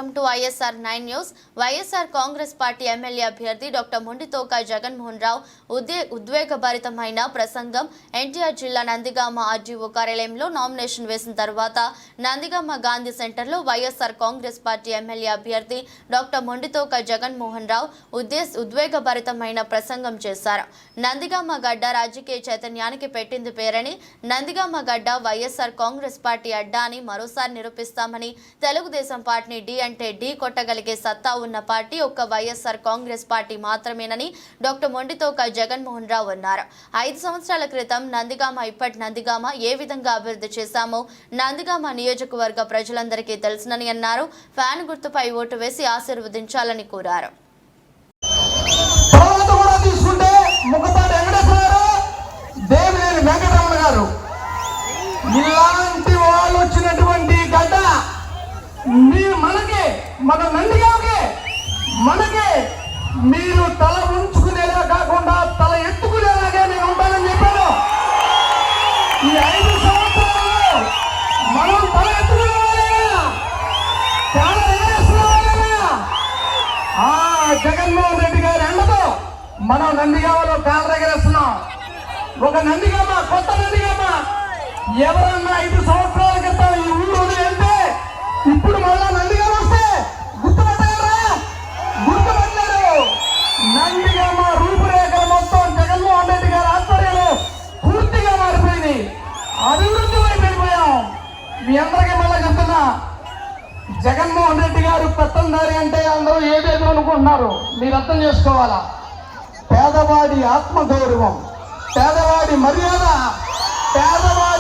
Welcome to ISR 9 news. YSR Congress party MLA అభ్యర్థి doctor Mondithoka Jaganmohan Rao ఉద్వేగభరితమైన ప్రసంగం ఎన్టీఆర్ జిల్లా నందిగామ ఆర్జీఓ కార్యాలయంలో నామినేషన్ వేసిన తర్వాత నందిగామ గాంధీ సెంటర్లో వైఎస్ఆర్ కాంగ్రెస్ పార్టీ ఎమ్మెల్యే అభ్యర్థి డాక్టర్ మొండితోక జగన్మోహన్ రావు ఉద్వేగభరితమైన ప్రసంగం చేశారు. నందిగామ గడ్డ రాజకీయ చైతన్యానికి పెట్టింది పేరని, నందిగామ గడ్డ వైఎస్ఆర్ కాంగ్రెస్ పార్టీ అడ్డా అని మరోసారి నిరూపిస్తామని, తెలుగుదేశం పార్టీని డి అంటే ఢీ కొట్టగలిగే సత్తా ఉన్న పార్టీ ఒక్క వైఎస్ఆర్ కాంగ్రెస్ పార్టీ మాత్రమేనని డాక్టర్ మొండితోక జగన్మోహన్ రావు అన్నారు. 5 సంవత్సరాల క్రితం నందిగామ ఇప్పటి నందిగామ ఏ విధంగా అభివృద్ధి చేశామో నందిగామ నియోజకవర్గ ప్రజలందరికీ తెలుసునని అన్నారు. ఫ్యాన్ గుర్తుపై ఓటు వేసి ఆశీర్వదించాలని కోరారు. ఇలాంటి వాళ్ళు వచ్చినటువంటి గడ్డ మన నందిగామకే మనకే మీరు తల ఉంచుకునేలా కాకుండా తల ఎత్తుకునేలాగా నేను ఉంటానని చెప్పాను. ఈ 5 సంవత్సరాల్లో మనం తల ఎత్తుకునేవాళ్ళేనా, చాలా ఎగరేస్తున్నావాళ్ళేనా? జగన్మోహన్ రెడ్డి గారి అండతో మనం నందిగామలో కాలు ఎగరేస్తున్నాం. ఒక నందిగామ, కొత్త నందిగామ. ఎవరన్నా 5 సంవత్సరాల క్రితం ఈ ఊరు వదిలేస్తే ఇప్పుడు మళ్ళా నందిగామ వస్తే గుర్తుపట్టగలరా? గుర్తుపట్టలేరు. నందిగామ రూపురేఖలు మొత్తం జగన్మోహన్ రెడ్డి గారి ఆధ్వర్యంలో పూర్తిగా మారిపోయింది. అభివృద్ధి వైపు వెళ్ళిపోయాం. మీ అందరికీ మళ్ళా చెప్తున్నా, జగన్మోహన్ రెడ్డి గారు పెత్తందారి అంటే అందరూ ఏదేదో అనుకుంటున్నారు. మీరు అర్థం చేసుకోవాలా. పేదవాడి ఆత్మగౌరవం, పేదవాడి మర్యాద, పేదవాడి